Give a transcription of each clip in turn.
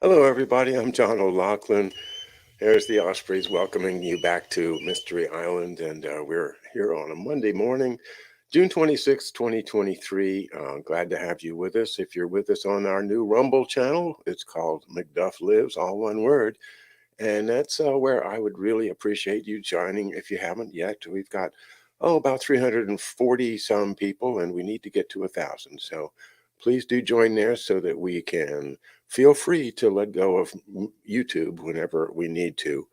Hello, everybody. I'm John O'Loughlin. There's the Ospreys welcoming you back to Mystery Island, and we're here on a Monday morning, June 26, 2023. Glad to have you with us. If you're with us on our new Rumble channel, it's called McDuff Lives, all one word. And that's where I would really appreciate you joining if you haven't yet. We've got, about 340 some people, and we need to get to 1,000. So please do join there so that we can feel free to let go of YouTube whenever we need to.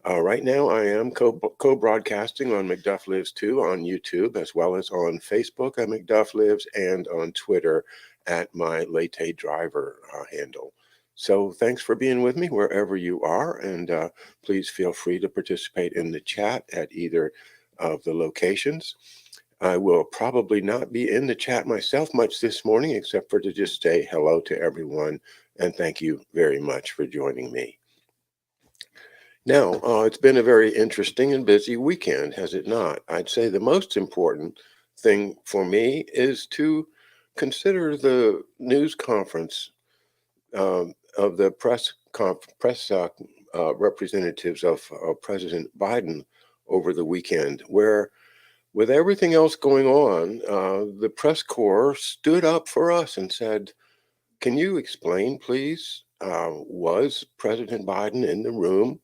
Right now, I am co-broadcasting on McDuff Lives 2 on YouTube, as well as on Facebook at McDuff Lives and on Twitter at my Latte Driver handle. So thanks for being with me wherever you are, and please feel free to participate in the chat at either of the locations. I will probably not be in the chat myself much this morning, except for to just say hello to everyone, and thank you very much for joining me. Now, it's been a very interesting and busy weekend, has it not? I'd say the most important thing for me is to consider the news conference of the press representatives of President Biden over the weekend, where with everything else going on, the press corps stood up for us and said, "Can you explain, please, was President Biden in the room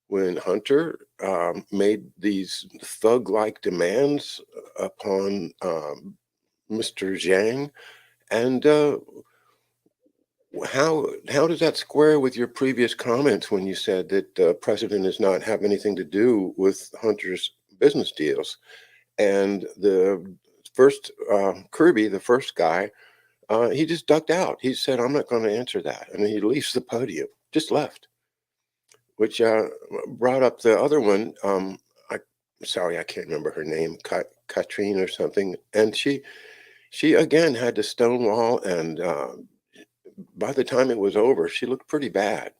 when Hunter made these thug-like demands upon Mr. Zhang? And how does that square with your previous comments when you said that the president does not have anything to do with Hunter's business deals?" And the first Kirby, the first guy, he just ducked out. He said, "I'm not going to answer that," and he leaves the podium, just left, which brought up the other one. Sorry, I can't remember her name, Katrine or something, and she again had to stonewall, and by the time it was over, she looked pretty bad.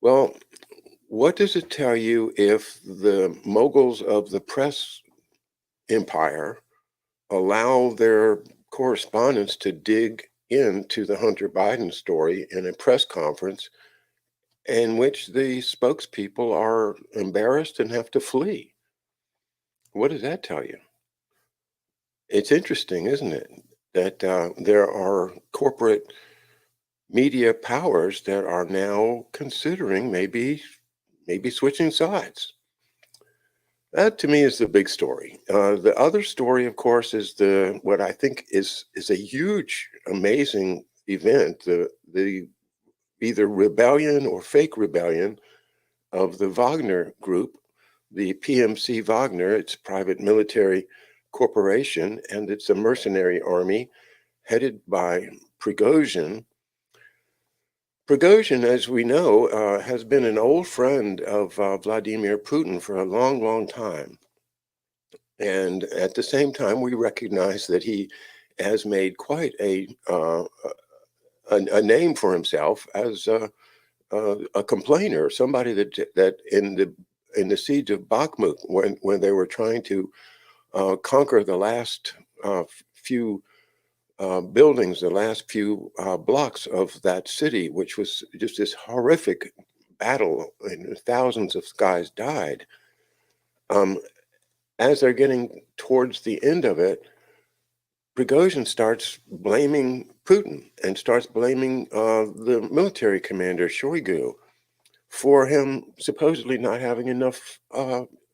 Well, what does it tell you if the moguls of the press empire allow their correspondents to dig into the Hunter Biden story in a press conference in which the spokespeople are embarrassed and have to flee? What does that tell you? It's interesting, isn't it, that there are corporate media powers that are now considering maybe switching sides. That to me is the big story. The other story, of course, is what I think is a huge, amazing event. The either rebellion or fake rebellion of the Wagner group, the PMC Wagner. It's a private military corporation, and it's a mercenary army headed by Prigozhin. Prigozhin, as we know, has been an old friend of Vladimir Putin for a long, long time. And at the same time, we recognize that he has made quite a name for himself as a complainer, somebody that in the siege of Bakhmut, when they were trying to conquer the last few buildings, the last few blocks of that city, which was just this horrific battle, and thousands of guys died. As they're getting towards the end of it, Prigozhin starts blaming Putin and starts blaming the military commander, Shoigu, for him supposedly not having enough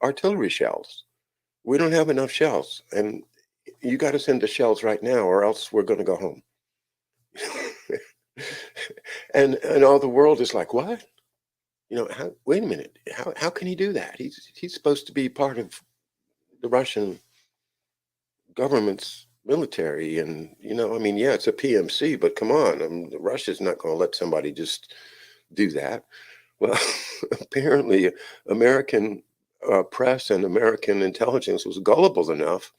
artillery shells. We don't have enough shells, and you got to send the shells right now, or else we're going to go home. and all the world is like, what? Wait a minute. How can he do that? He's supposed to be part of the Russian government's military, and yeah, it's a PMC, but come on, Russia's not going to let somebody just do that. Well, apparently, American press and American intelligence was gullible enough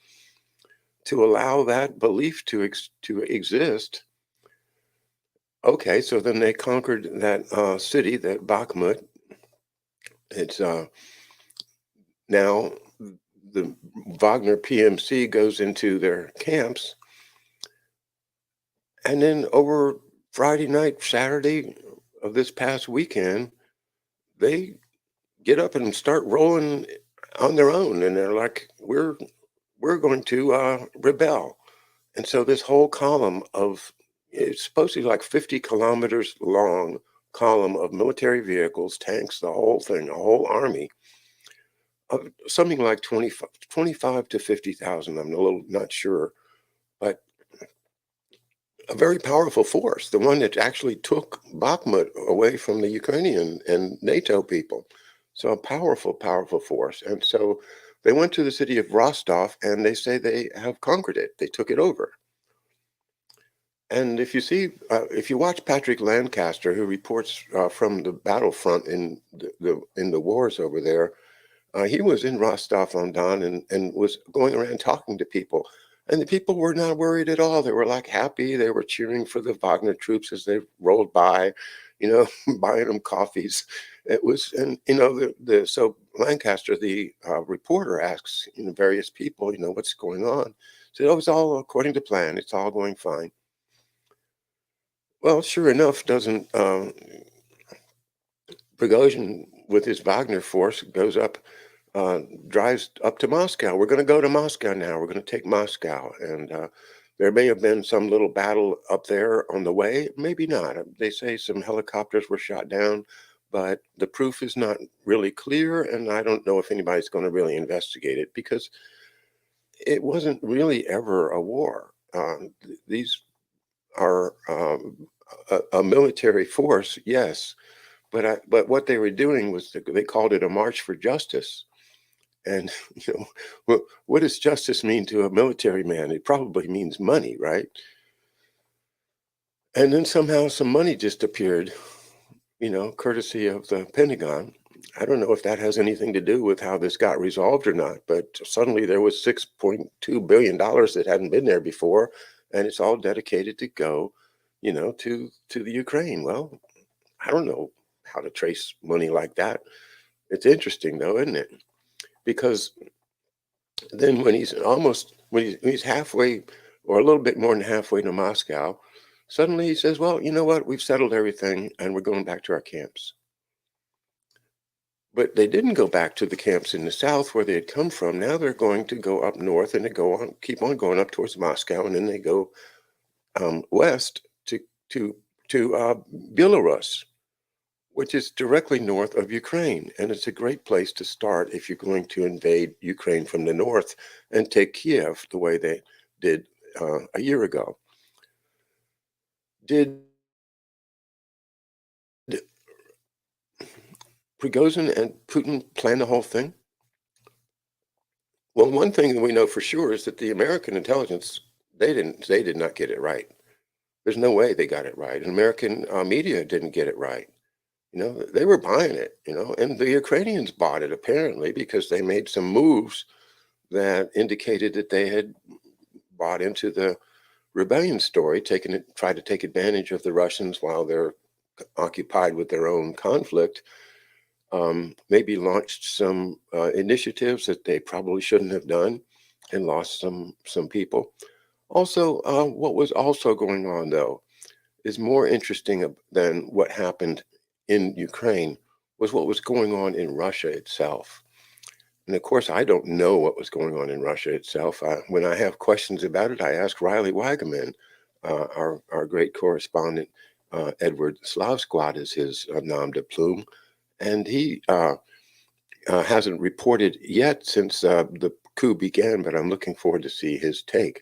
to allow that belief to exist. Okay, so then they conquered that city, that Bakhmut. It's now the Wagner PMC goes into their camps, and then over Friday night, Saturday, of this past weekend, they get up and start rolling on their own, and they're like, we're going to rebel. And so this whole column of, it's supposed to be like 50 kilometers long column of military vehicles, tanks, the whole thing, a whole army of something like 25 to 50,000. I'm a little not sure, but a very powerful force, the one that actually took Bakhmut away from the Ukrainian and NATO people. So a powerful, powerful force. And so they went to the city of Rostov, and they say they have conquered it. They took it over. And if you watch Patrick Lancaster, who reports from the battlefront in the wars over there, he was in Rostov on Don and was going around talking to people. And the people were not worried at all. They were like happy. They were cheering for the Wagner troops as they rolled by, buying them coffees. It was, and so Lancaster, the reporter, asks various people, what's going on. So it was all according to plan. It's all going fine. Well, sure enough, doesn't Prigozhin with his Wagner force goes up, drives up to Moscow. We're going to go to Moscow now. We're going to take Moscow. And there may have been some little battle up there on the way. Maybe not. They say some helicopters were shot down, but the proof is not really clear. And I don't know if anybody's going to really investigate it because it wasn't really ever a war. These are a military force, yes, but what they were doing was they called it a march for justice. And what does justice mean to a military man? It probably means money, right? And then somehow some money just appeared, courtesy of the Pentagon. I don't know if that has anything to do with how this got resolved or not, but suddenly there was $6.2 billion that hadn't been there before, and it's all dedicated to go, to the Ukraine. Well, I don't know how to trace money like that. It's interesting though, isn't it? Because then when he's halfway or a little bit more than halfway to Moscow, suddenly he says, well, you know what? We've settled everything and we're going back to our camps. But they didn't go back to the camps in the south where they had come from. Now they're going to go up north and they keep on going up towards Moscow, and then they go west to Belarus, which is directly north of Ukraine. And it's a great place to start if you're going to invade Ukraine from the north and take Kiev the way they did a year ago. Did Prigozhin and Putin plan the whole thing? Well, one thing that we know for sure is that the American intelligence, they did not get it right. There's no way they got it right. And American media didn't get it right. They were buying it, and the Ukrainians bought it apparently because they made some moves that indicated that they had bought into the rebellion story, tried to take advantage of the Russians while they're occupied with their own conflict, maybe launched some initiatives that they probably shouldn't have done and lost some people. Also, what was also going on, though, is more interesting than what happened in Ukraine was what was going on in Russia itself. And of course, I don't know what was going on in Russia itself. When I have questions about it, I ask Riley Wagaman, our great correspondent. Edward Slavsquad is his nom de plume, and he hasn't reported yet since the coup began, but I'm looking forward to see his take.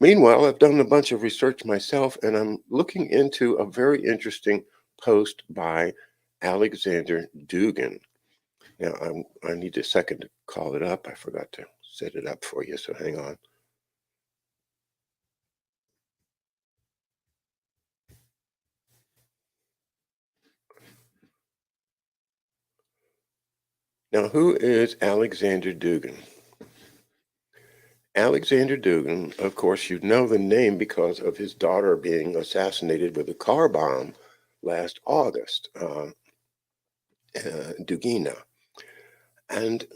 Meanwhile, I've done a bunch of research myself, and I'm looking into a very interesting post by Alexander Dugin. Now, I need a second to call it up. I forgot to set it up for you, so hang on. Now, who is Alexander Dugin? Alexander Dugin, of course, you know the name because of his daughter being assassinated with a car bomb last August, Dugina. And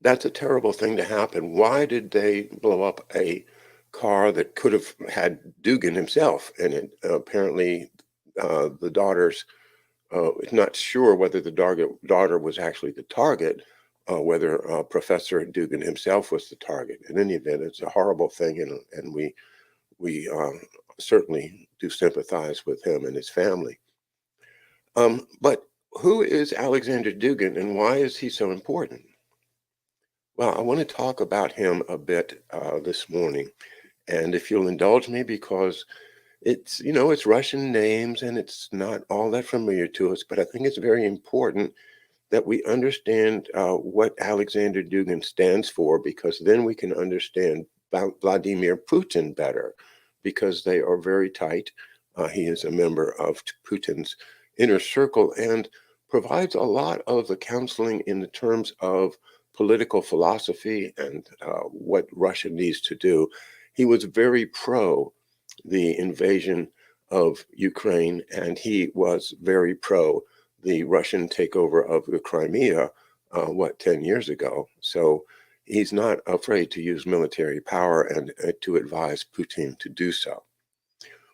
that's a terrible thing to happen. Why did they blow up a car that could have had Dugin himself in it? Apparently, the daughter's not sure whether the daughter was actually the target, whether Professor Dugin himself was the target. In any event, it's a horrible thing, and we certainly do sympathize with him and his family. But who is Alexander Dugin, and why is he so important? Well, I want to talk about him a bit this morning, and if you'll indulge me, because it's Russian names and it's not all that familiar to us, but I think it's very important that we understand what Alexander Dugin stands for, because then we can understand Vladimir Putin better, because they are very tight. He is a member of Putin's inner circle and provides a lot of the counseling in the terms of political philosophy and what Russia needs to do. He was very pro the invasion of Ukraine, and he was very pro the Russian takeover of the Crimea, 10 years ago. So he's not afraid to use military power and to advise Putin to do so.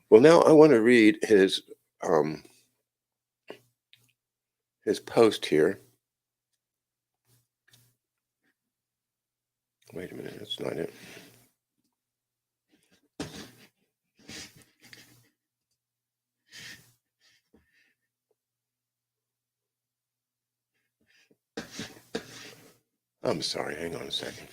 Well, now I want to read his post here. Wait a minute, that's not it. I'm sorry, hang on a second.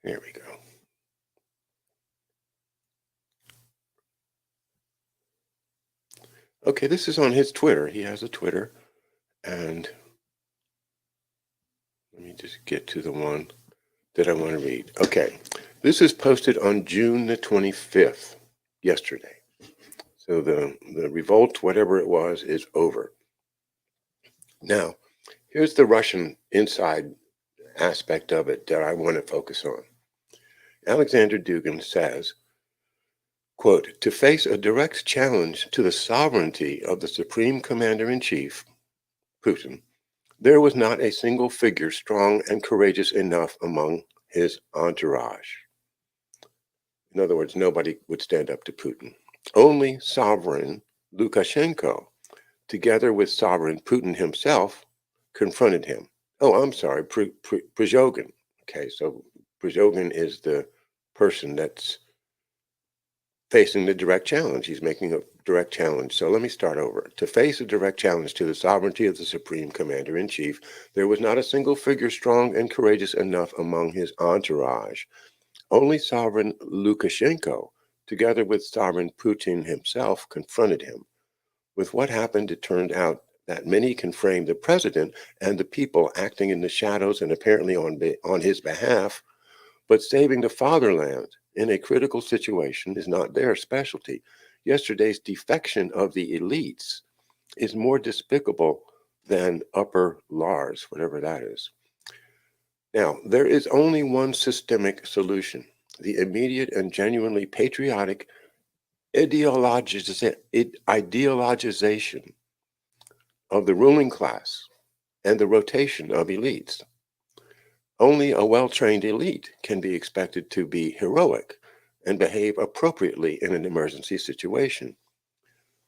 Here we go. Okay, this is on his Twitter. He has a Twitter, and let me just get to the one that I want to read. Okay, this is posted on June the 25th, yesterday. So the revolt, whatever it was, is over. Now, here's the Russian inside aspect of it that I want to focus on. Alexander Dugin says, quote, to face a direct challenge to the sovereignty of the Supreme Commander-in-Chief, Putin, there was not a single figure strong and courageous enough among his entourage. In other words, nobody would stand up to Putin. Only sovereign Lukashenko, together with sovereign Putin himself, confronted him. Oh, I'm sorry, Prigozhin. Okay, so Prigozhin is the person that's facing the direct challenge. He's making a direct challenge. So let me start over. To face a direct challenge to the sovereignty of the Supreme Commander-in-Chief, there was not a single figure strong and courageous enough among his entourage. Only sovereign Lukashenko, together with sovereign Putin himself, confronted him. With what happened, it turned out that many can frame the president and the people acting in the shadows and apparently on his behalf, but saving the fatherland in a critical situation is not their specialty. Yesterday's defection of the elites is more despicable than upper Lars, whatever that is. Now, there is only one systemic solution: the immediate and genuinely patriotic ideologization of the ruling class and the rotation of elites. Only a well-trained elite can be expected to be heroic and behave appropriately in an emergency situation.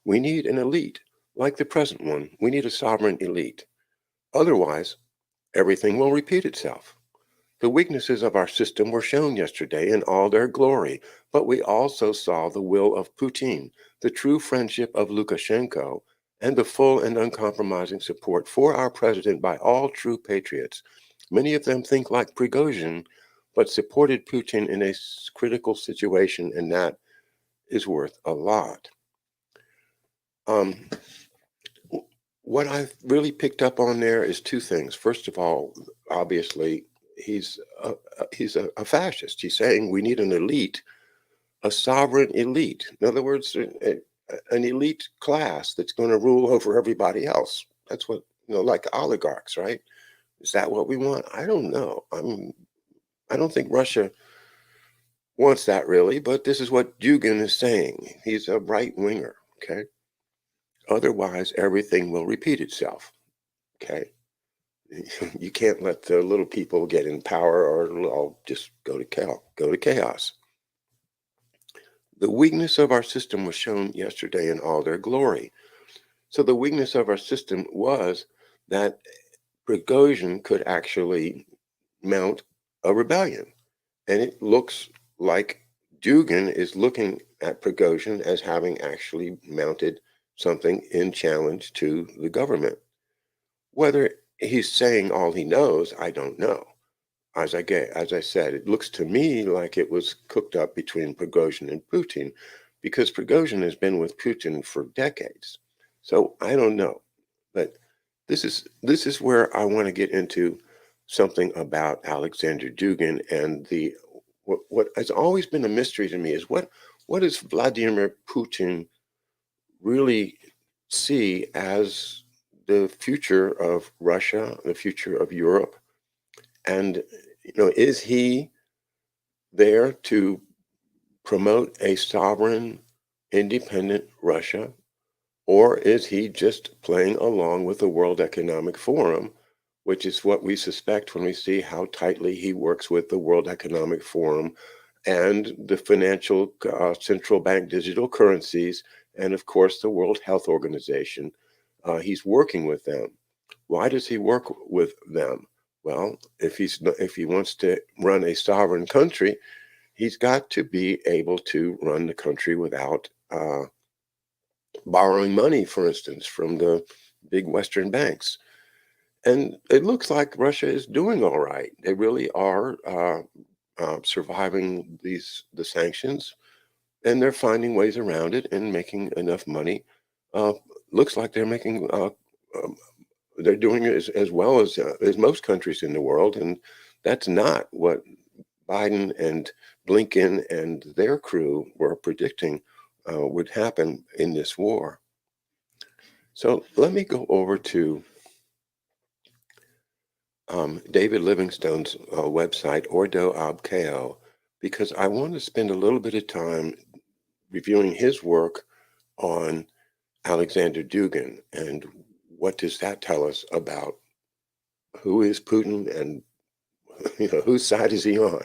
We need an elite like the present one. We need a sovereign elite. Otherwise, everything will repeat itself. The weaknesses of our system were shown yesterday in all their glory, but we also saw the will of Putin, the true friendship of Lukashenko, and the full and uncompromising support for our president by all true patriots. Many of them think like Prigozhin, but supported Putin in a critical situation, and that is worth a lot. What I've really picked up on there is two things. First of all, obviously, he's a fascist. He's saying we need an elite, a sovereign elite. In other words, an elite class that's going to rule over everybody else. That's what, like oligarchs, right? Is that what we want? I don't know. I don't think Russia wants that really, but this is what Dugin is saying. He's a right winger, okay? Otherwise, everything will repeat itself, okay? You can't let the little people get in power, or it'll all just go to chaos. The weakness of our system was shown yesterday in all their glory. So the weakness of our system was that Prigozhin could actually mount a rebellion. And it looks like Dugin is looking at Prigozhin as having actually mounted something in challenge to the government. Whether he's saying all he knows, I don't know. As I said, it looks to me like it was cooked up between Prigozhin and Putin, because Prigozhin has been with Putin for decades. So I don't know, but this is where I want to get into something about Alexander Dugin and the what has always been a mystery to me is what does Vladimir Putin really see as the future of Russia, the future of Europe, and is he there to promote a sovereign, independent Russia, or is he just playing along with the World Economic Forum, which is what we suspect when we see how tightly he works with the World Economic Forum and the financial central bank digital currencies, and of course the World Health Organization. He's working with them. Why does he work with them? Well, if he wants to run a sovereign country, he's got to be able to run the country without borrowing money, for instance, from the big Western banks. And it looks like Russia is doing all right. They really are surviving the sanctions, and they're finding ways around it and making enough money. Uh, Looks like they're making they're doing it as well as most countries in the world, and that's not what Biden and Blinken and their crew were predicting would happen in this war. So let me go over to David Livingstone's website, Ordo Ab Chao, because I want to spend a little bit of time reviewing his work on Alexander Dugin and what does that tell us about who is Putin and whose side is he on.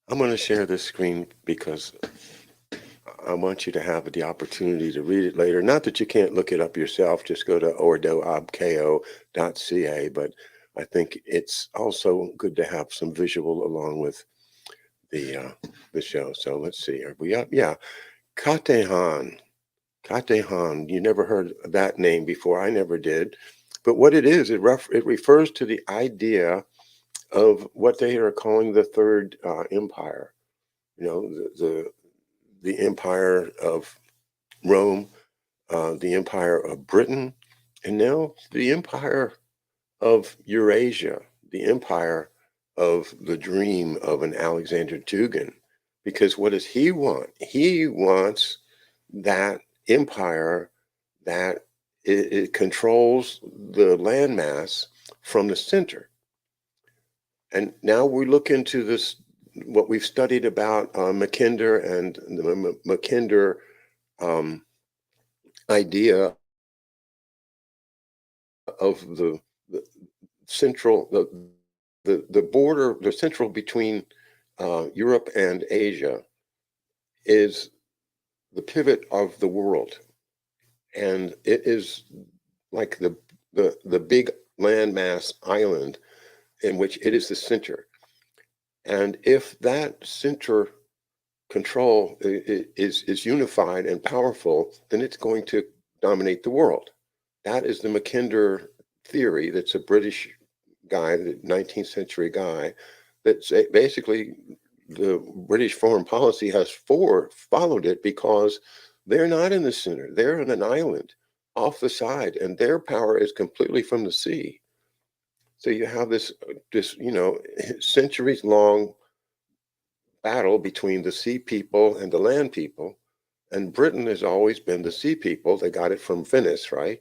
I'm going to share this screen because I want you to have the opportunity to read it later. Not that you can't look it up yourself, just go to ordoabko.ca, but I think it's also good to have some visual along with the show. So let's see, are we up? Yeah, Katehan. Katehan, you never heard that name before. I never did. But what it is, it refers to the idea of what they are calling the Third Empire. You know, the empire of Rome, the empire of Britain, and now the empire of Eurasia, the empire of the dream of an Alexander Dugin. Because what does he want? He wants that empire that it controls the landmass from the center. And now we look into this, what we've studied about Mackinder and the Mackinder idea of the central, the border, the central between Europe and Asia is the pivot of the world. And it is like the big landmass island in which it is the center. And if that center control is unified and powerful, then it's going to dominate the world. That is the Mackinder theory. That's a British guy, the 19th century guy, that basically the British foreign policy has followed it because they're not in the center. They're on an island off the side, and their power is completely from the sea. So you have this centuries long battle between the sea people and the land people. And Britain has always been the sea people. They got it from Venice, right?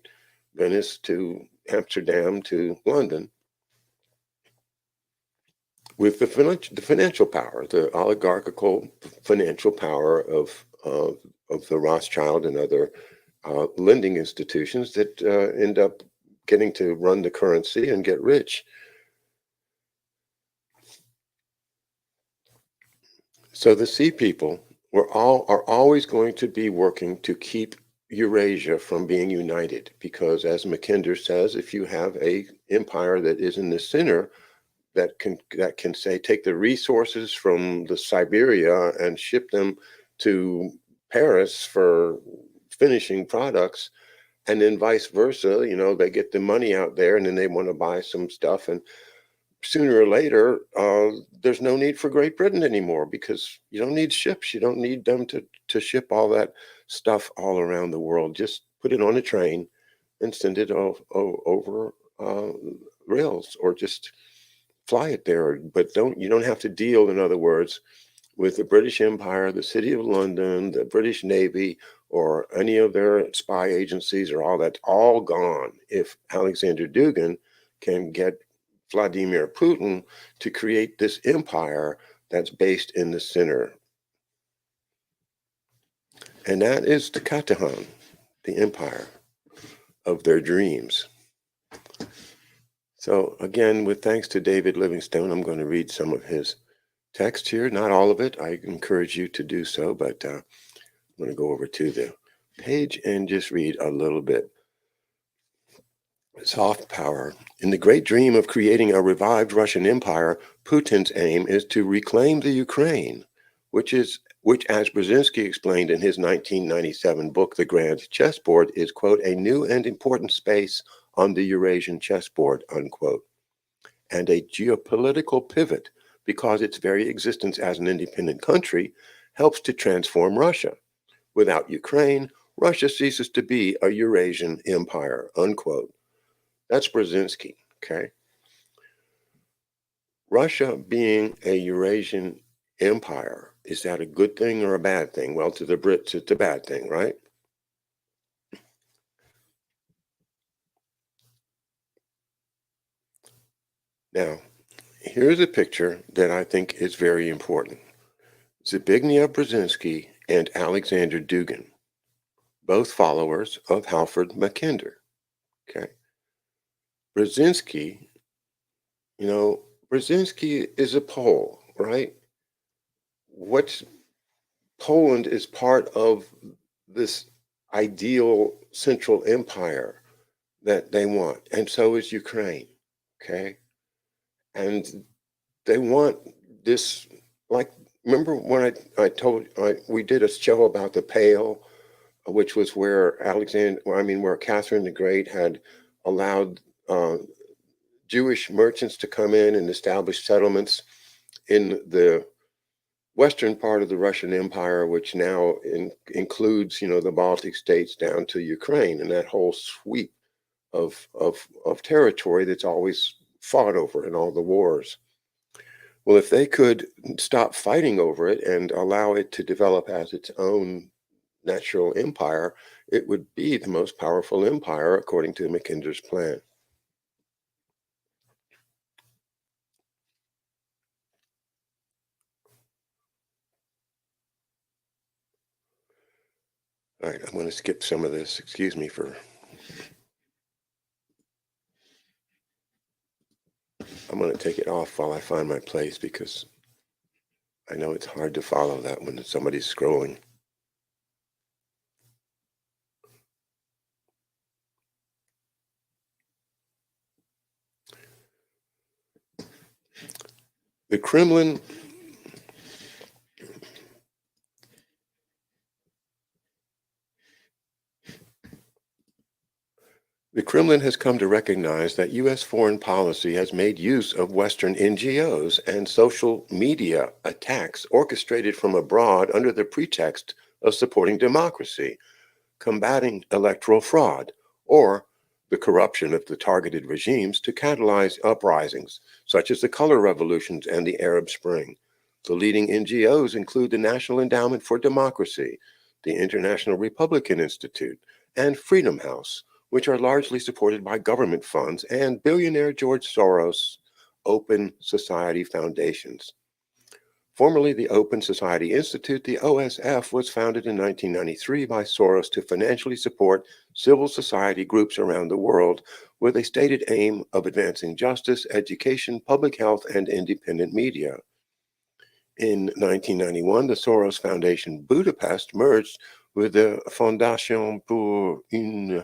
Venice to Amsterdam to London with the financial power, the oligarchical financial power of the Rothschild and other lending institutions that end up getting to run the currency and get rich. So the sea people are always going to be working to keep Eurasia from being united, because as Mackinder says, if you have a empire that is in the center that can say take the resources from the Siberia and ship them to Paris for finishing products, and then vice versa, they get the money out there and then they want to buy some stuff, and sooner or later, there's no need for Great Britain anymore, because you don't need ships. You don't need them to ship all that stuff all around the world. Just put it on a train and send it over rails, or just fly it there. But you don't have to deal, in other words, with the British Empire, the City of London, the British Navy, or any of their spy agencies, or all that's all gone if Alexander Dugin can get Vladimir Putin to create this empire that's based in the center. And that is the Katahan, the empire of their dreams. So again, with thanks to David Livingstone, I'm going to read some of his text here. Not all of it. I encourage you to do so, but I'm going to go over to the page and just read a little bit. Soft power. In the great dream of creating a revived Russian empire, Putin's aim is to reclaim the Ukraine, which, as Brzezinski explained in his 1997 book, The Grand Chessboard, is, quote, a new and important space on the Eurasian chessboard, unquote, and a geopolitical pivot, because its very existence as an independent country helps to transform Russia. Without Ukraine, Russia ceases to be a Eurasian empire, unquote. That's Brzezinski, okay? Russia being a Eurasian empire, is that a good thing or a bad thing? Well, to the Brits, it's a bad thing, right? Now, here's a picture that I think is very important. Zbigniew Brzezinski and Alexander Dugin, both followers of Halford Mackinder, okay? Brzezinski, Brzezinski is a Pole, right? Poland is part of this ideal central empire that they want, and so is Ukraine, okay? And they want this, like, remember when we did a show about the Pale, which was where where Catherine the Great had allowed Jewish merchants to come in and establish settlements in the western part of the Russian Empire, which now includes, the Baltic states down to Ukraine, and that whole sweep of territory that's always fought over in all the wars. Well, if they could stop fighting over it and allow it to develop as its own natural empire, it would be the most powerful empire according to Mackinder's plan. All right, I'm going to skip some of this. Excuse me for... I'm going to take it off while I find my place, because I know it's hard to follow that when somebody's scrolling. The Kremlin has come to recognize that U.S. foreign policy has made use of Western NGOs and social media attacks orchestrated from abroad under the pretext of supporting democracy, combating electoral fraud, or the corruption of the targeted regimes to catalyze uprisings, such as the color revolutions and the Arab Spring. The leading NGOs include the National Endowment for Democracy, the International Republican Institute, and Freedom House, which are largely supported by government funds and billionaire George Soros' Open Society foundations. Formerly the Open Society Institute, the OSF was founded in 1993 by Soros to financially support civil society groups around the world with a stated aim of advancing justice, education, public health, and independent media. In 1991, the Soros Foundation Budapest merged with the Fondation pour une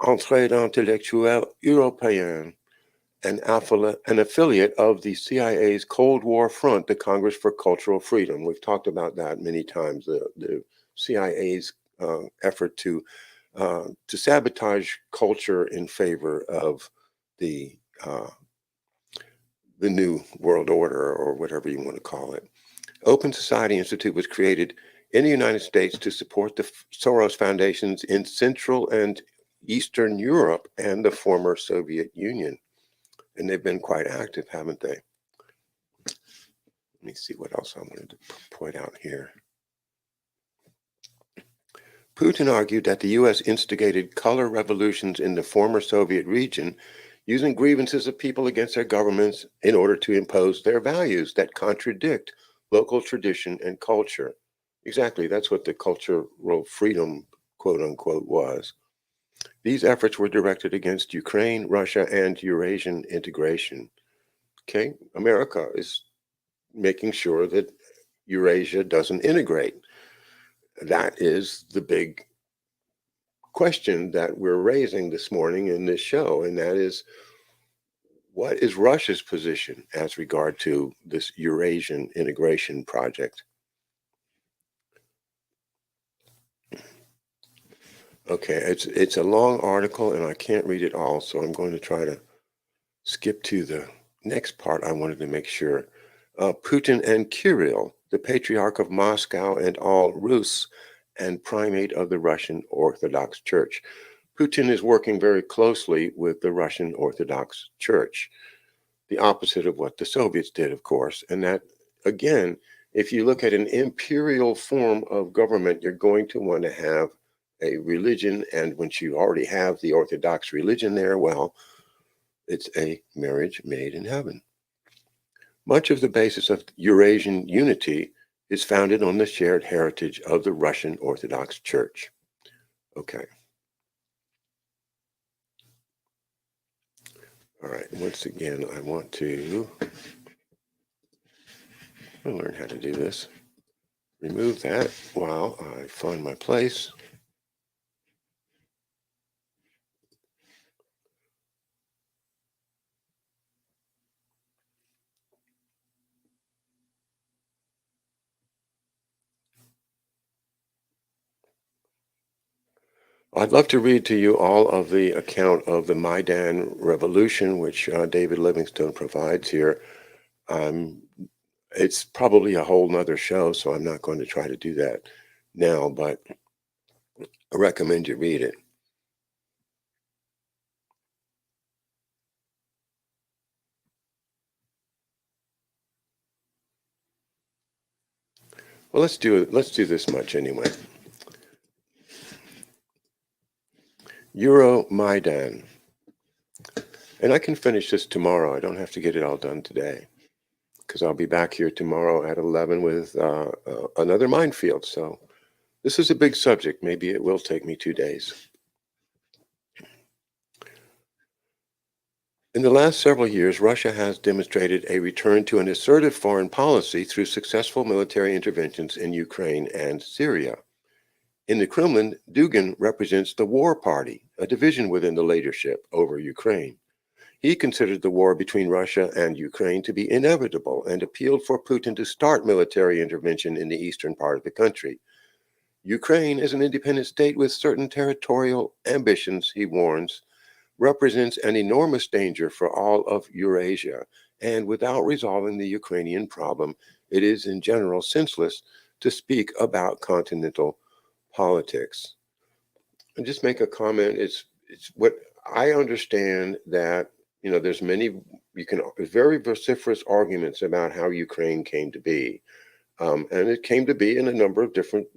entraide intellectuelle européenne, an affiliate of the CIA's Cold War Front, the Congress for Cultural Freedom. We've talked about that many times, the CIA's effort to sabotage culture in favor of the New World Order, or whatever you want to call it. Open Society Institute was created in the United States to support the Soros foundations in Central and Eastern Europe and the former Soviet Union. And they've been quite active, haven't they? Let me see what else I wanted to point out here. Putin argued that the U.S. instigated color revolutions in the former Soviet region, using grievances of people against their governments in order to impose their values that contradict local tradition and culture. Exactly, that's what the cultural freedom, quote unquote, was. These efforts were directed against Ukraine, Russia, and Eurasian integration. Okay, America is making sure that Eurasia doesn't integrate. That is the big question that we're raising this morning in this show, and that is, what is Russia's position as regard to this Eurasian integration project? Okay, it's a long article and I can't read it all, so I'm going to try to skip to the next part. I wanted to make sure. Putin and Kirill, the Patriarch of Moscow and all Rus and primate of the Russian Orthodox Church. Putin is working very closely with the Russian Orthodox Church, the opposite of what the Soviets did, of course. And that, again, if you look at an imperial form of government, you're going to want to have a religion, and once you already have the Orthodox religion there, well, it's a marriage made in heaven. Much of the basis of Eurasian unity is founded on the shared heritage of the Russian Orthodox Church. Okay. All right, once again, I want to learn how to do this. Remove that while I find my place. I'd love to read to you all of the account of the Maidan Revolution, which David Livingstone provides here. It's probably a whole nother show, so I'm not going to try to do that now, but I recommend you read it. Well, let's do this much anyway. Euromaidan. And I can finish this tomorrow. I don't have to get it all done today, because I'll be back here tomorrow at 11 with another Mindfield. So this is a big subject. Maybe it will take me 2 days. In the last several years, Russia has demonstrated a return to an assertive foreign policy through successful military interventions in Ukraine and Syria. In the Kremlin, Dugin represents the war party, a division within the leadership over Ukraine. He considered the war between Russia and Ukraine to be inevitable and appealed for Putin to start military intervention in the eastern part of the country. Ukraine, as an independent state with certain territorial ambitions, he warns, represents an enormous danger for all of Eurasia, and without resolving the Ukrainian problem, it is in general senseless to speak about continental politics. And just make a comment. It's what I understand, that there's very vociferous arguments about how Ukraine came to be, and it came to be in a number of different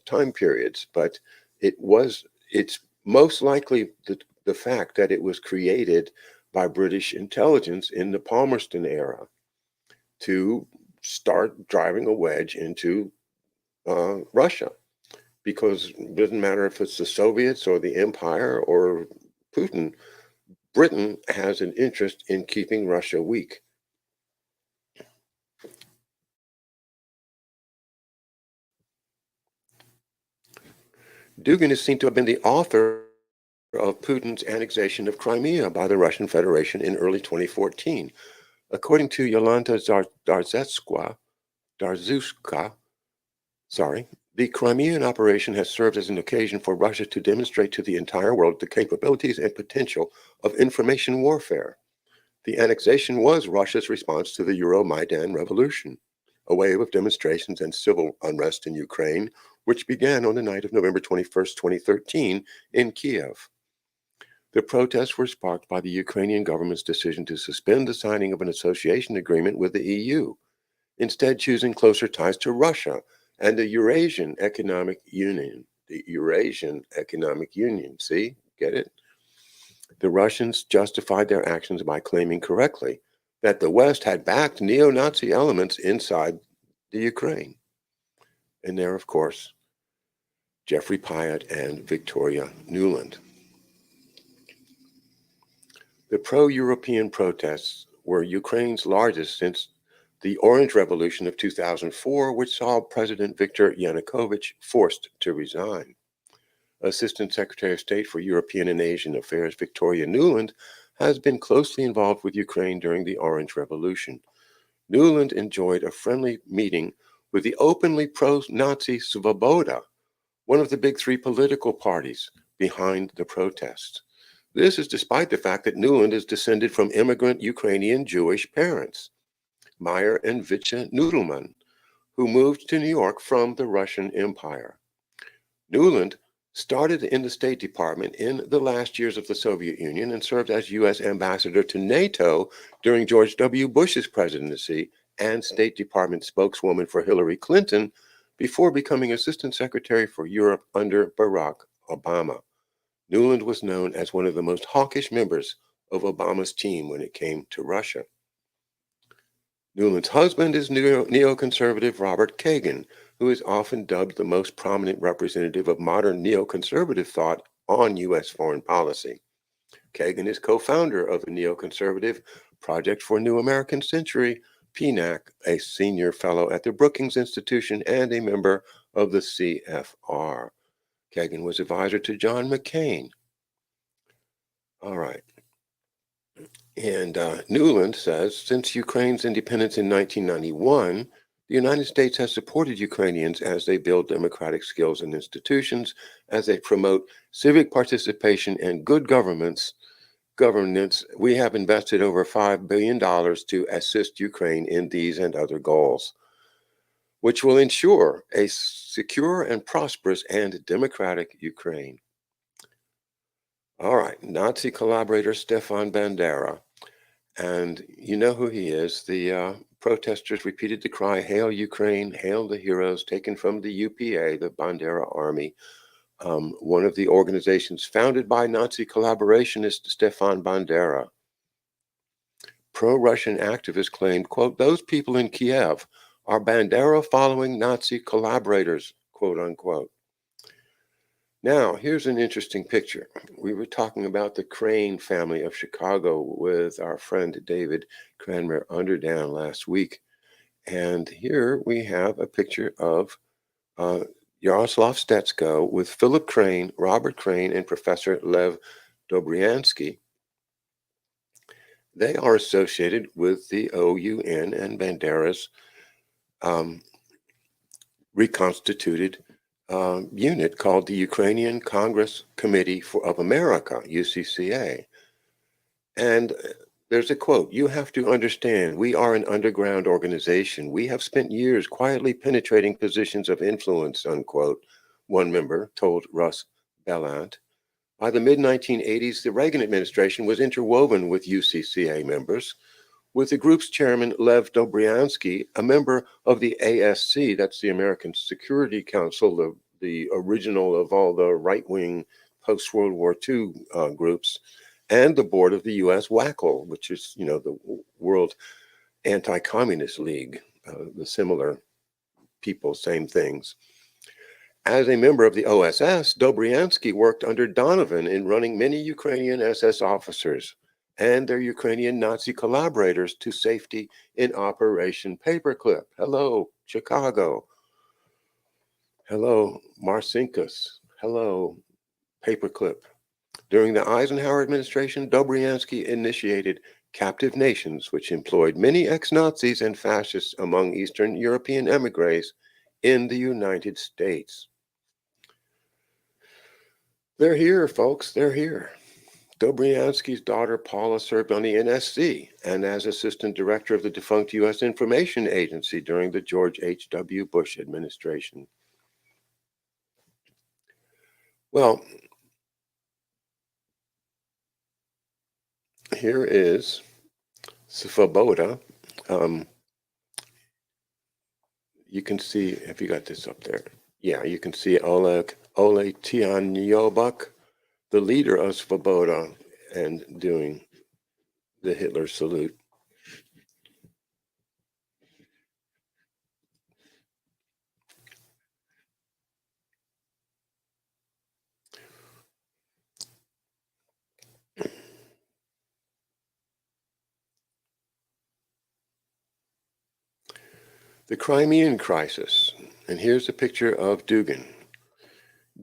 time periods. But it's most likely the fact that it was created by British intelligence in the Palmerston era to start driving a wedge into Russia, because it doesn't matter if it's the Soviets or the Empire or Putin, Britain has an interest in keeping Russia weak. Dugin is seen to have been the author of Putin's annexation of Crimea by the Russian Federation in early 2014. According to Yolanta Darzuska, the Crimean operation has served as an occasion for Russia to demonstrate to the entire world the capabilities and potential of information warfare. The annexation was Russia's response to the Euromaidan revolution, a wave of demonstrations and civil unrest in Ukraine, which began on the night of November 21st, 2013, in Kiev. The protests were sparked by the Ukrainian government's decision to suspend the signing of an association agreement with the EU, instead choosing closer ties to Russia and the Eurasian Economic Union. The Eurasian Economic Union. See? Get it? The Russians justified their actions by claiming correctly that the West had backed neo-Nazi elements inside the Ukraine. And there, of course, Jeffrey Pyatt and Victoria Nuland. The pro-European protests were Ukraine's largest since the Orange Revolution of 2004, which saw President Viktor Yanukovych forced to resign. Assistant Secretary of State for European and Asian Affairs Victoria Nuland has been closely involved with Ukraine during the Orange Revolution. Nuland enjoyed a friendly meeting with the openly pro-Nazi Svoboda, one of the big three political parties behind the protests. This is despite the fact that Nuland is descended from immigrant Ukrainian Jewish parents, Meyer and Vitya Nudelman, who moved to New York from the Russian Empire. Nuland started in the State Department in the last years of the Soviet Union and served as U.S. ambassador to NATO during George W. Bush's presidency and State Department spokeswoman for Hillary Clinton before becoming Assistant Secretary for Europe under Barack Obama. Nuland was known as one of the most hawkish members of Obama's team when it came to Russia. Nuland's husband is neoconservative Robert Kagan, who is often dubbed the most prominent representative of modern neoconservative thought on U.S. foreign policy. Kagan is co-founder of the neoconservative Project for New American Century, PNAC, a senior fellow at the Brookings Institution and a member of the CFR. Kagan was advisor to John McCain. All right. And Nuland says, since Ukraine's independence in 1991, the United States has supported Ukrainians as they build democratic skills and institutions, as they promote civic participation and good governance. We have invested over $5 billion to assist Ukraine in these and other goals, which will ensure a secure and prosperous and democratic Ukraine. All right, Nazi collaborator Stefan Bandera. And you know who he is. The protesters repeated the cry, "Hail Ukraine, hail the heroes," taken from the UPA, the Bandera Army, one of the organizations founded by Nazi collaborationist Stefan Bandera. Pro-Russian activists claimed, quote, "Those people in Kiev are Bandera-following Nazi collaborators," quote unquote. Now, here's an interesting picture. We were talking about the Crane family of Chicago with our friend David Cranmer Underdown last week. And here we have a picture of Yaroslav Stetsko with Philip Crane, Robert Crane, and Professor Lev Dobryansky. They are associated with the OUN and Bandera's reconstituted unit called the Ukrainian Congress Committee of America, UCCA. And there's a quote, "You have to understand, we are an underground organization. We have spent years quietly penetrating positions of influence," unquote, one member told Russ Bellant. By the mid-1980s, the Reagan administration was interwoven with UCCA members, with the group's chairman, Lev Dobryansky, a member of the ASC, that's the American Security Council, the original of all the right-wing post-World War II groups, and the board of the U.S. WACL, which is, the World Anti-Communist League, the similar people, same things. As a member of the OSS, Dobryansky worked under Donovan in running many Ukrainian SS officers and their Ukrainian Nazi collaborators to safety in Operation Paperclip. Hello, Chicago. Hello, Marcinkus. Hello, Paperclip. During the Eisenhower administration, Dobryansky initiated captive nations, which employed many ex-Nazis and fascists among Eastern European emigres in the United States. They're here, folks. They're here. Dobryansky's daughter, Paula, served on the NSC and as assistant director of the defunct U.S. Information Agency during the George H.W. Bush administration. Well, here is Svoboda. You can see, have you got this up there? Yeah, you can see Ole Tianyobuk, the leader of Svoboda, and doing the Hitler salute. The Crimean crisis, and here's a picture of Dugin.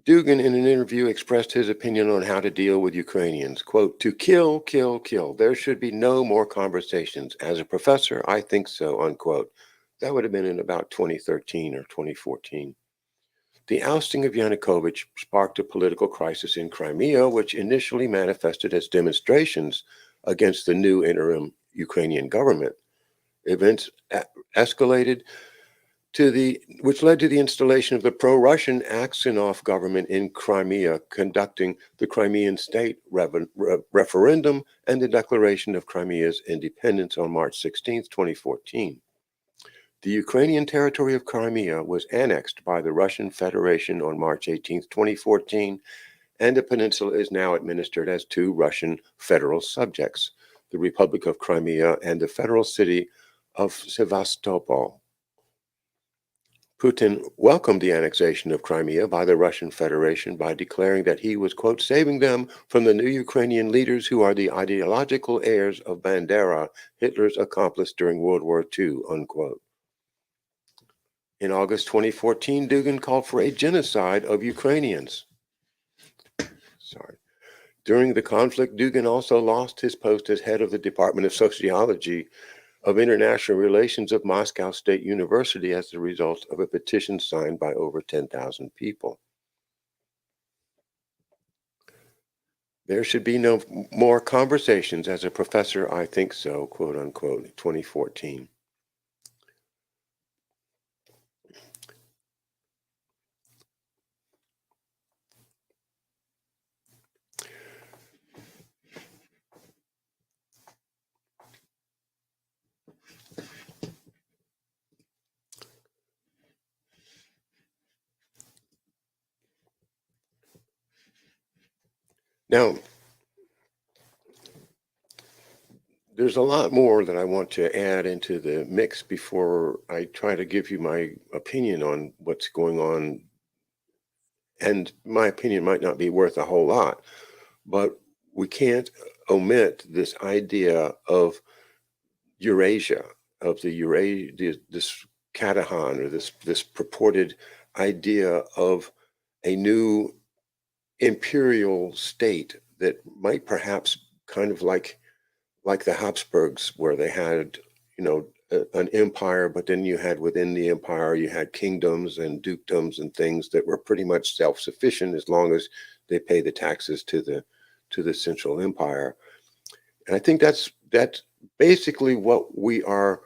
Dugin, in an interview, expressed his opinion on how to deal with Ukrainians. Quote, to kill, kill, kill. There should be no more conversations. As a professor, I think so, unquote. That would have been in about 2013 or 2014. The ousting of Yanukovych sparked a political crisis in Crimea, which initially manifested as demonstrations against the new interim Ukrainian government. Events escalated which led to the installation of the pro-Russian Aksionov government in Crimea, conducting the Crimean state referendum and the declaration of Crimea's independence on March 16, 2014. The Ukrainian territory of Crimea was annexed by the Russian Federation on March 18, 2014, and the peninsula is now administered as two Russian federal subjects, the Republic of Crimea and the federal city of Sevastopol. Putin welcomed the annexation of Crimea by the Russian Federation by declaring that he was, quote, saving them from the new Ukrainian leaders who are the ideological heirs of Bandera, Hitler's accomplice during World War II, unquote. In August 2014, Dugin called for a genocide of Ukrainians. During the conflict, Dugin also lost his post as head of the Department of Sociology of International Relations of Moscow State University as the result of a petition signed by over 10,000 people. There should be no more conversations. As a professor, I think so, quote unquote, 2014. Now, there's a lot more that I want to add into the mix before I try to give you my opinion on what's going on. And my opinion might not be worth a whole lot, but we can't omit this idea of Eurasia, of this Katahan, or this purported idea of a new imperial state that might perhaps kind of like the Habsburgs, where they had, an empire, but then you had within the empire, you had kingdoms and dukedoms and things that were pretty much self-sufficient as long as they pay the taxes to the central empire. And I think that's basically what we are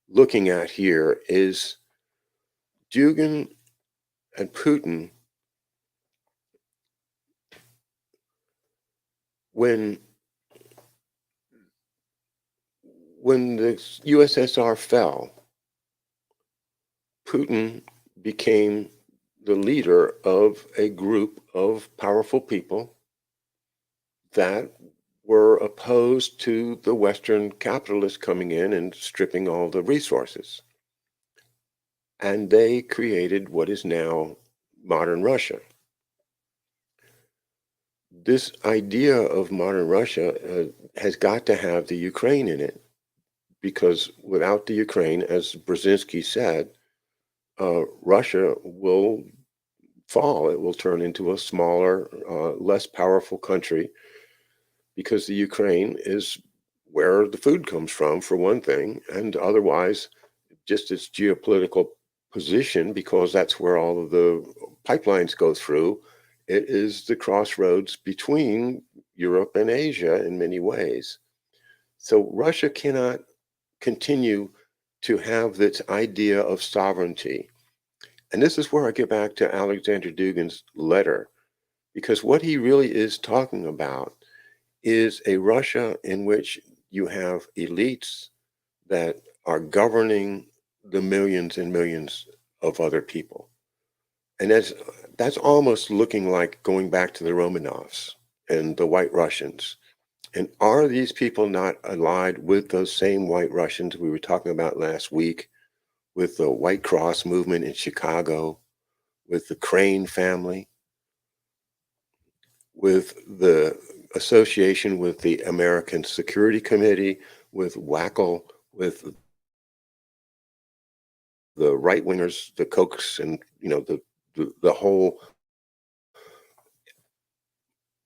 looking at here is Dugin and Putin, when the USSR fell, Putin became the leader of a group of powerful people that were opposed to the Western capitalists coming in and stripping all the resources. And they created what is now modern Russia. This idea of modern Russia has got to have the Ukraine in it, because without the Ukraine, as Brzezinski said, Russia will fall. It will turn into a smaller, less powerful country, because the Ukraine is where the food comes from, for one thing, and otherwise, just its geopolitical position, because that's where all of the pipelines go through. It is the crossroads between Europe and Asia in many ways. So Russia cannot continue to have this idea of sovereignty. And this is where I get back to Alexander Dugin's letter, because what he really is talking about is a Russia in which you have elites that are governing the millions and millions of other people. And that's almost looking like going back to the Romanovs and the White Russians. And are these people not allied with those same White Russians we were talking about last week, with the White Cross movement in Chicago, with the Crane family, with the association with the American Security Committee, with Wackel, with the right wingers, the Kochs, and the whole,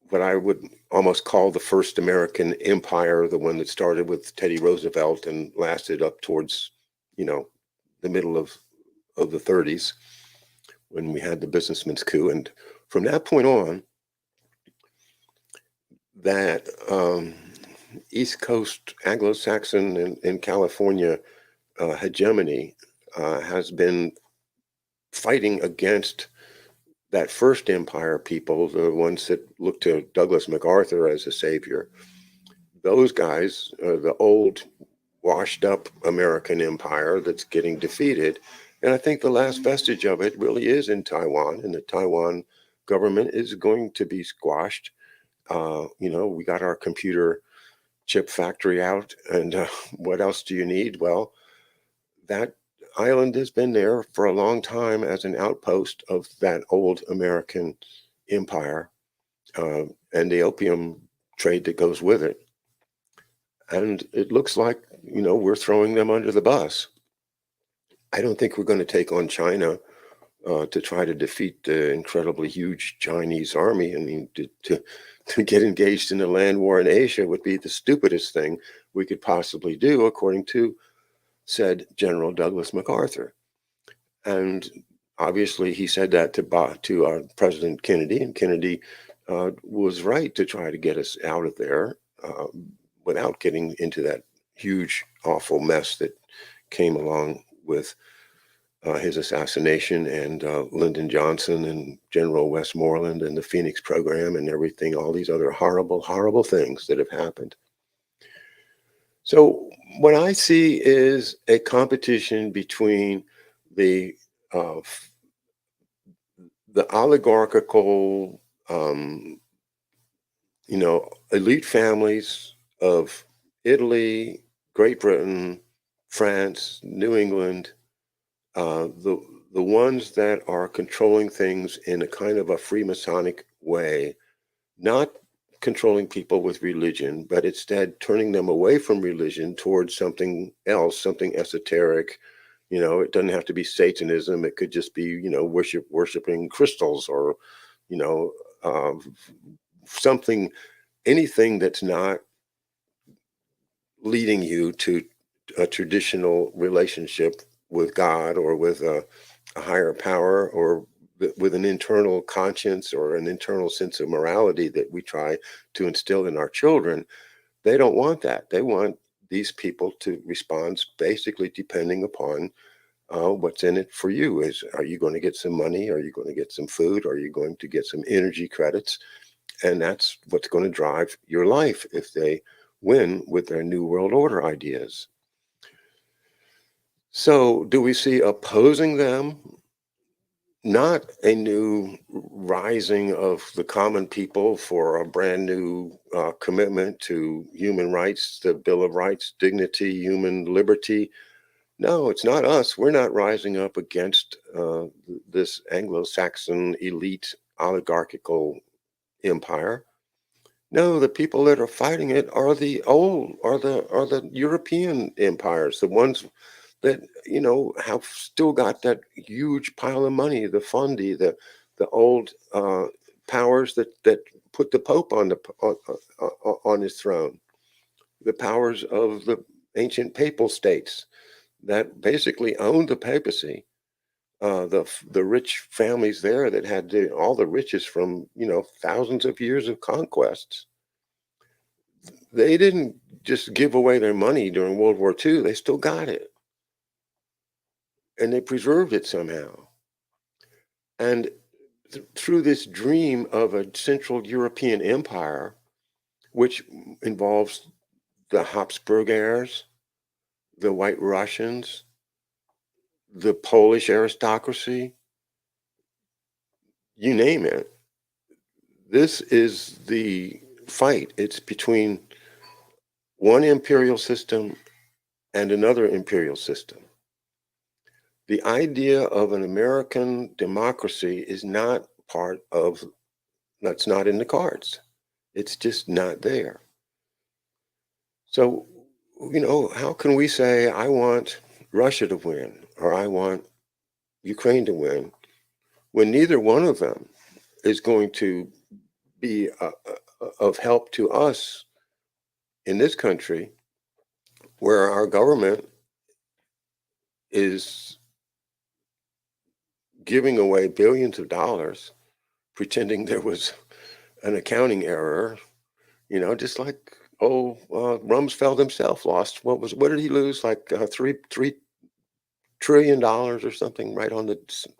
what I would almost call the first American empire, the one that started with Teddy Roosevelt and lasted up towards, the middle of the 30s, when we had the businessman's coup. And from that point on, that East Coast Anglo-Saxon and California hegemony has been fighting against that first empire people, the ones that look to Douglas MacArthur as a savior. Those guys, the old washed up American empire that's getting defeated. And I think the last vestige of it really is in Taiwan, and the Taiwan government is going to be squashed. We got our computer chip factory out, and what else do you need? Well, that island has been there for a long time as an outpost of that old American empire, and the opium trade that goes with it. And it looks like, we're throwing them under the bus. I don't think we're going to take on China to try to defeat the incredibly huge Chinese army. I mean, to get engaged in a land war in Asia would be the stupidest thing we could possibly do, according to said General Douglas MacArthur. And obviously he said that to President Kennedy, and Kennedy was right to try to get us out of there without getting into that huge, awful mess that came along with his assassination, and Lyndon Johnson and General Westmoreland and the Phoenix program and everything, all these other horrible, horrible things that have happened. So what I see is a competition between the uh, the oligarchical, elite families of Italy, Great Britain, France, New England, the ones that are controlling things in a kind of a Freemasonic way, not controlling people with religion, but instead turning them away from religion towards something else, something esoteric. It doesn't have to be Satanism. It could just be, worshiping crystals, or, you know, uh, something, anything that's not leading you to a traditional relationship with God, or with a higher power, or with an internal conscience or an internal sense of morality that we try to instill in our children. They don't want that. They want these people to respond basically depending upon what's in it for you. Are you going to get some money? Are you going to get some food? Are you going to get some energy credits? And that's what's going to drive your life if they win with their New World Order ideas. So do we see opposing them? not a new rising of the common people for a brand new commitment to human rights, the Bill of Rights, dignity, human liberty. No, it's not us. We're not rising up against this Anglo-Saxon elite oligarchical empire. No, the people that are fighting it are the European empires, the ones that have still got that huge pile of money, the fundy, the old powers that put the Pope on his throne, the powers of the ancient papal states that basically owned the papacy. The rich families there that had all the riches from thousands of years of conquests. They didn't just give away their money during World War II. They still got it, and they preserved it somehow. And through this dream of a Central European empire, which involves the Habsburg heirs, the White Russians, the Polish aristocracy, you name it. This is the fight. It's between one imperial system and another imperial system. The idea of an American democracy is not that's not in the cards. It's just not there. So, how can we say, I want Russia to win or I want Ukraine to win when neither one of them is going to be of help to us in this country where our government is giving away billions of dollars, pretending there was an accounting error, just like Rumsfeld himself lost. What did he lose? Like three trillion dollars or something, right on the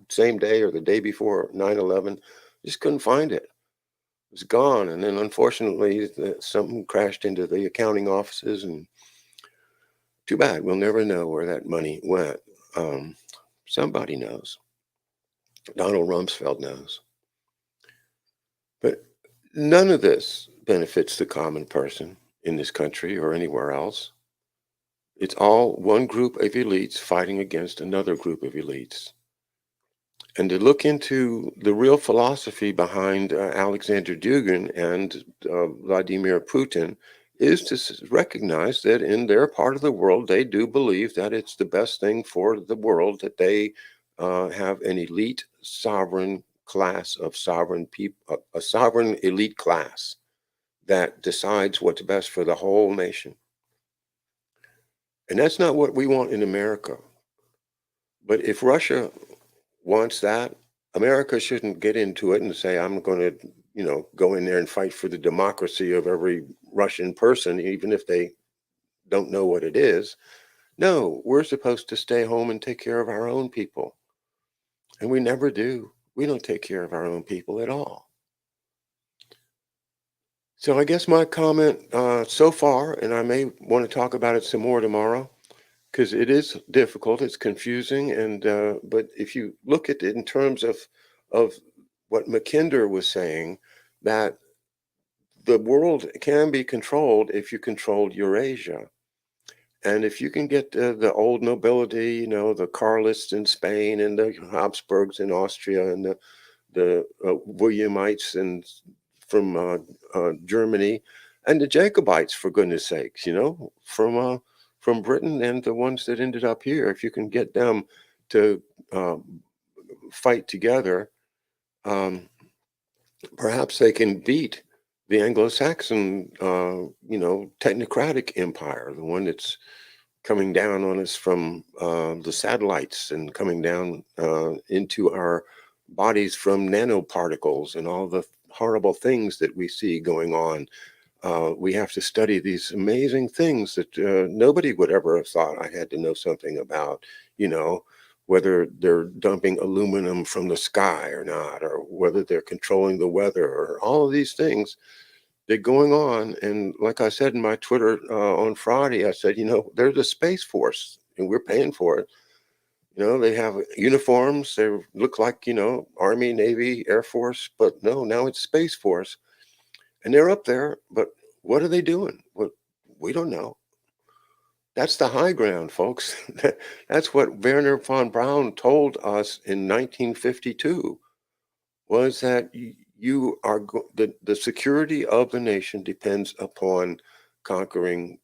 same day or the day before 9/11. Just couldn't find it. It was gone, and then unfortunately, something crashed into the accounting offices, and too bad. We'll never know where that money went. Somebody knows. Donald Rumsfeld knows. But none of this benefits the common person in this country or anywhere else. It's all one group of elites fighting against another group of elites. And to look into the real philosophy behind Alexander Dugin and Vladimir Putin is to recognize that in their part of the world, they do believe that it's the best thing for the world that they have an elite sovereign class of sovereign people, a sovereign elite class that decides what's best for the whole nation. And that's not what we want in America. But if Russia wants that, America shouldn't get into it and say, I'm going to, go in there and fight for the democracy of every Russian person, even if they don't know what it is. No, we're supposed to stay home and take care of our own people. And we never do. We don't take care of our own people at all. So I guess my comment so far, and I may want to talk about it some more tomorrow, because it is difficult, it's confusing, and but if you look at it in terms of what Mackinder was saying, that the world can be controlled if you control Eurasia. And if you can get the old nobility, the Carlists in Spain and the Habsburgs in Austria and the Williamites and from Germany and the Jacobites, for goodness sakes, from Britain and the ones that ended up here, if you can get them to fight together, um, perhaps they can beat the Anglo-Saxon, technocratic empire, the one that's coming down on us from the satellites and coming down into our bodies from nanoparticles and all the horrible things that we see going on. We have to study these amazing things that nobody would ever have thought I had to know something about, whether they're dumping aluminum from the sky or not, or whether they're controlling the weather, or all of these things that going on. And like I said in my Twitter on Friday, I said, there's a space force and we're paying for it. They have uniforms. They look like, Army, Navy, Air Force, but no, now it's Space Force. And they're up there, but what are they doing? Well, we don't know. That's the high ground, folks. That's what Werner von Braun told us in 1952, was that you are the security of the nation depends upon conquering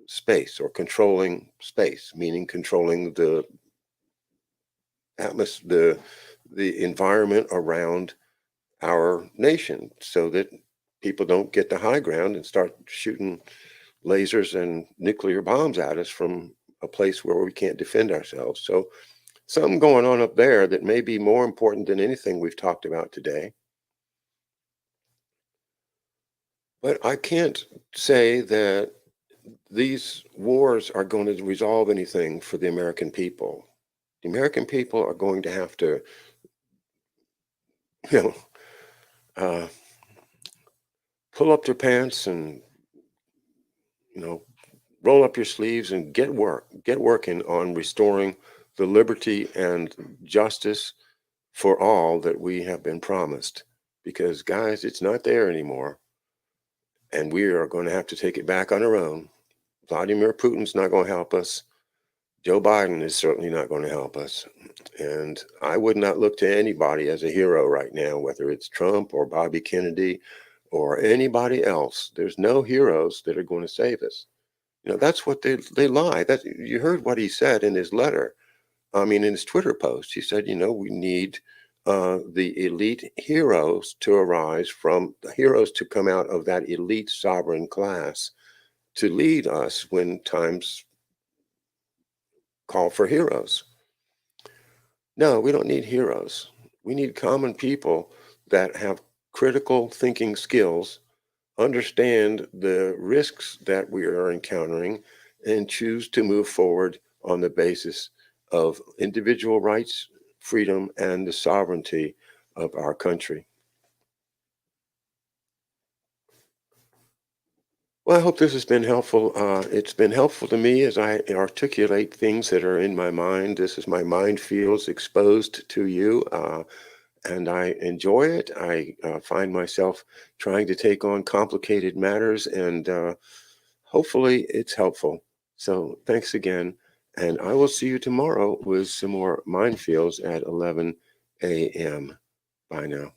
space, or controlling space, meaning controlling the atmosphere, the environment around our nation, so that people don't get the high ground and start shooting lasers and nuclear bombs at us from a place where we can't defend ourselves. So something going on up there that may be more important than anything we've talked about today. But I can't say that these wars are going to resolve anything for the American people. The American people are going to have to, you know, uh, pull up their pants and, you know, roll up your sleeves and get working on restoring the liberty and justice for all that we have been promised. Because, guys, it's not there anymore. And we are going to have to take it back on our own. Vladimir Putin's not going to help us. Joe Biden is certainly not going to help us. And I would not look to anybody as a hero right now, whether it's Trump or Bobby Kennedy or anybody else. There's no heroes that are going to save us. That's what they lie. That you heard what he said in his letter. I mean, in his Twitter post, he said, we need the elite heroes to arise, from the heroes to come out of that elite sovereign class to lead us when times call for heroes. No, we don't need heroes. We need common people that have critical thinking skills, understand the risks that we are encountering, and choose to move forward on the basis of individual rights, freedom, and the sovereignty of our country. Well, I hope this has been helpful. It's been helpful to me as I articulate things that are in my mind. This is my mind fields exposed to you, and I enjoy it. I find myself trying to take on complicated matters, and hopefully it's helpful. So thanks again, and I will see you tomorrow with some more Mindfields at 11 a.m. Bye now.